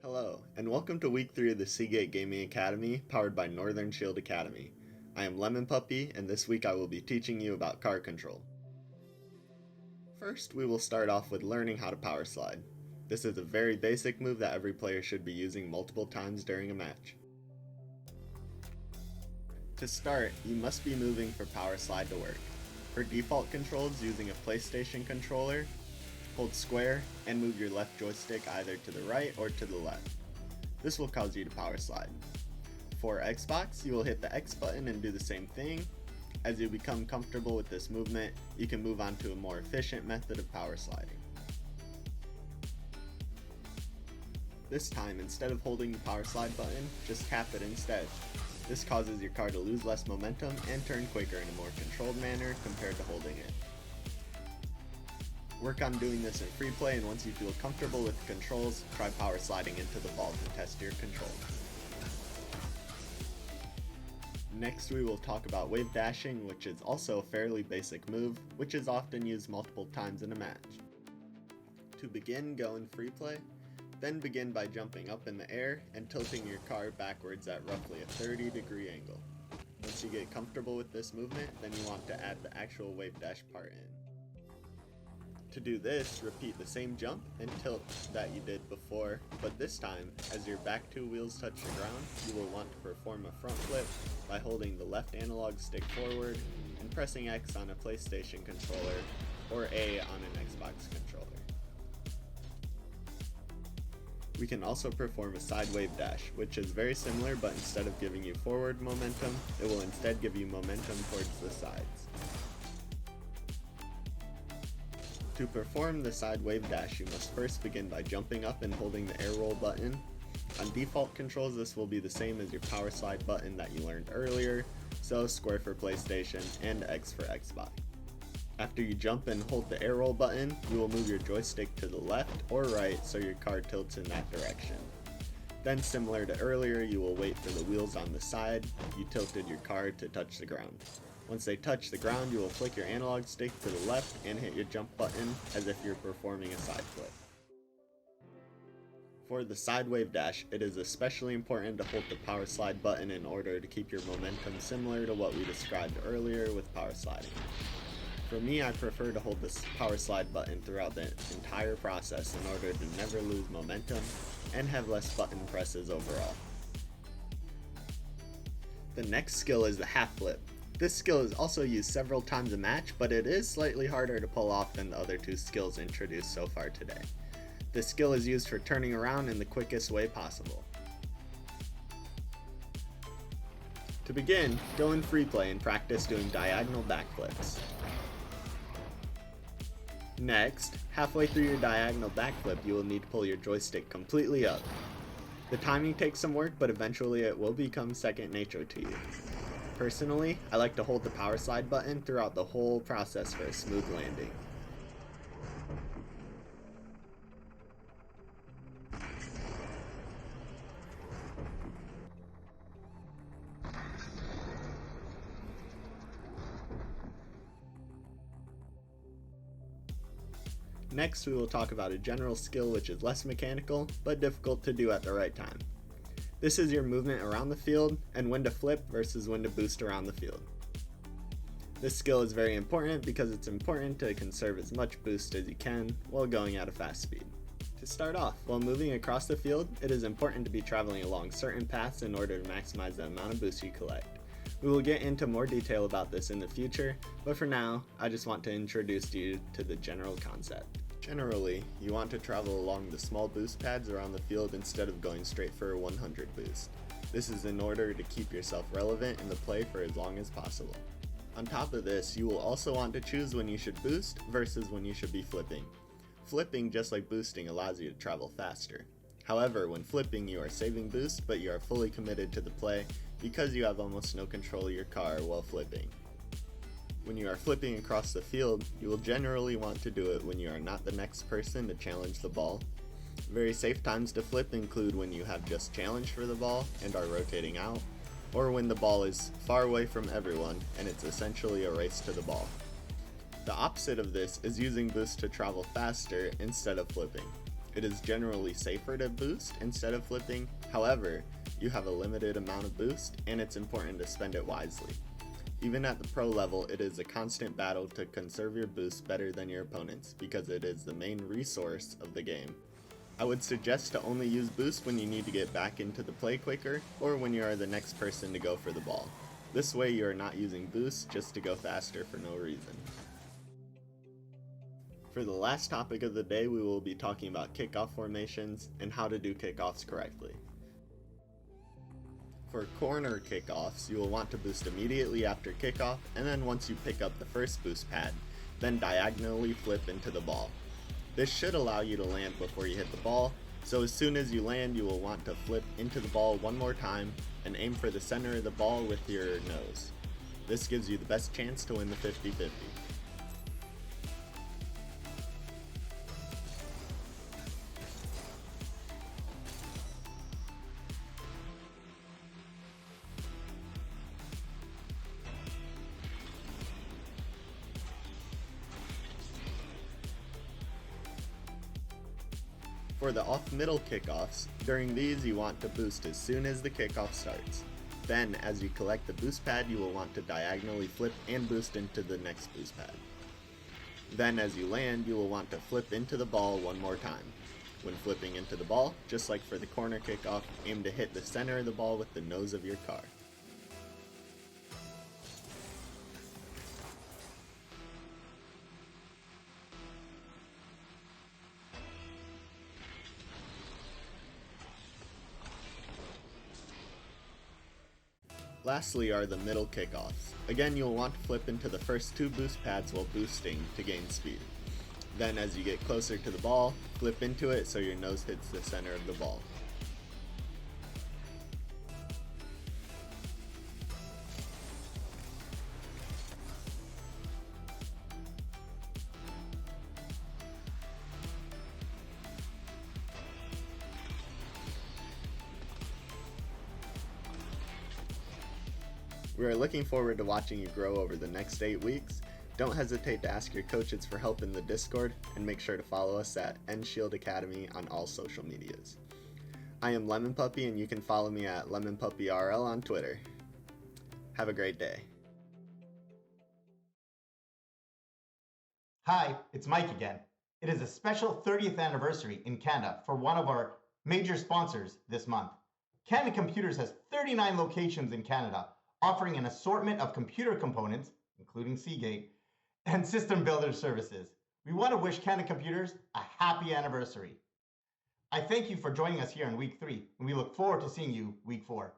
Hello, and welcome to week 3 of the Seagate Gaming Academy, powered by Northern Shield Academy. I am Lemonpuppy, and this week I will be teaching you about car control. First, we will start off with learning how to power slide. This is a very basic move that every player should be using multiple times during a match. To start, you must be moving for power slide to work. For default controls using a PlayStation controller, hold square and move your left joystick either to the right or to the left. This will cause you to power slide. For Xbox, you will hit the X button and do the same thing. As you become comfortable with this movement, you can move on to a more efficient method of power sliding. This time, instead of holding the power slide button, just tap it instead. This causes your car to lose less momentum and turn quicker in a more controlled manner compared to holding it. Work on doing this in free play, and once you feel comfortable with the controls, try power sliding into the ball to test your control. Next, we will talk about wave dashing, which is also a fairly basic move, which is often used multiple times in a match. To begin, go in free play, then begin by jumping up in the air and tilting your car backwards at roughly a 30-degree angle. Once you get comfortable with this movement, then you want to add the actual wave dash part in. To do this, repeat the same jump and tilt that you did before, but this time, as your back two wheels touch the ground, you will want to perform a front flip by holding the left analog stick forward and pressing X on a PlayStation controller or A on an Xbox controller. We can also perform a side wave dash, which is very similar, but instead of giving you forward momentum, it will instead give you momentum towards the sides. To perform the side wave dash, you must first begin by jumping up and holding the air roll button. On default controls, this will be the same as your power slide button that you learned earlier, so square for PlayStation and X for Xbox. After you jump and hold the air roll button, you will move your joystick to the left or right so your car tilts in that direction. Then, similar to earlier, you will wait for the wheels on the side you tilted your car to touch the ground. Once they touch the ground, you will flick your analog stick to the left and hit your jump button as if you're performing a side flip. For the side wave dash, it is especially important to hold the power slide button in order to keep your momentum similar to what we described earlier with power sliding. For me, I prefer to hold this power slide button throughout the entire process in order to never lose momentum and have less button presses overall. The next skill is the half flip. This skill is also used several times a match, but it is slightly harder to pull off than the other two skills introduced so far today. This skill is used for turning around in the quickest way possible. To begin, go in free play and practice doing diagonal backflips. Next, halfway through your diagonal backflip, you will need to pull your joystick completely up. The timing takes some work, but eventually it will become second nature to you. Personally, I like to hold the power slide button throughout the whole process for a smooth landing. Next, we will talk about a general skill which is less mechanical, but difficult to do at the right time. This is your movement around the field and when to flip versus when to boost around the field. This skill is very important because it's important to conserve as much boost as you can while going at a fast speed. To start off, while moving across the field, it is important to be traveling along certain paths in order to maximize the amount of boost you collect. We will get into more detail about this in the future, but for now, I just want to introduce you to the general concept. Generally, you want to travel along the small boost pads around the field instead of going straight for a 100 boost. This is in order to keep yourself relevant in the play for as long as possible. On top of this, you will also want to choose when you should boost versus when you should be flipping. Flipping, just like boosting, allows you to travel faster. However, when flipping, you are saving boost, but you are fully committed to the play because you have almost no control of your car while flipping. When you are flipping across the field, you will generally want to do it when you are not the next person to challenge the ball. Very safe times to flip include when you have just challenged for the ball and are rotating out, or when the ball is far away from everyone and it's essentially a race to the ball. The opposite of this is using boost to travel faster instead of flipping. It is generally safer to boost instead of flipping, however, you have a limited amount of boost and it's important to spend it wisely. Even at the pro level, it is a constant battle to conserve your boost better than your opponents because it is the main resource of the game. I would suggest to only use boost when you need to get back into the play quicker or when you are the next person to go for the ball. This way you are not using boost just to go faster for no reason. For the last topic of the day, we will be talking about kickoff formations and how to do kickoffs correctly. For corner kickoffs, you will want to boost immediately after kickoff, and then once you pick up the first boost pad, then diagonally flip into the ball. This should allow you to land before you hit the ball, so as soon as you land you will want to flip into the ball one more time and aim for the center of the ball with your nose. This gives you the best chance to win the 50-50. For the off-middle kickoffs, during these you want to boost as soon as the kickoff starts. Then, as you collect the boost pad, you will want to diagonally flip and boost into the next boost pad. Then, as you land, you will want to flip into the ball one more time. When flipping into the ball, just like for the corner kickoff, aim to hit the center of the ball with the nose of your car. Lastly are the middle kickoffs. Again, you will want to flip into the first two boost pads while boosting to gain speed. Then as you get closer to the ball, flip into it so your nose hits the center of the ball. We are looking forward to watching you grow over the next 8 weeks. Don't hesitate to ask your coaches for help in the Discord, and make sure to follow us at Seagate Academy on all social medias. I am Lemonpuppy, and you can follow me at LemonpuppyRL on Twitter. Have a great day. Hi, it's Mike again. It is a special 30th anniversary in Canada for one of our major sponsors this month. Canada Computers has 39 locations in Canada, offering an assortment of computer components, including Seagate, and system builder services. We want to wish Canada Computers a happy anniversary. I thank you for joining us here in week 3, and we look forward to seeing you week 4.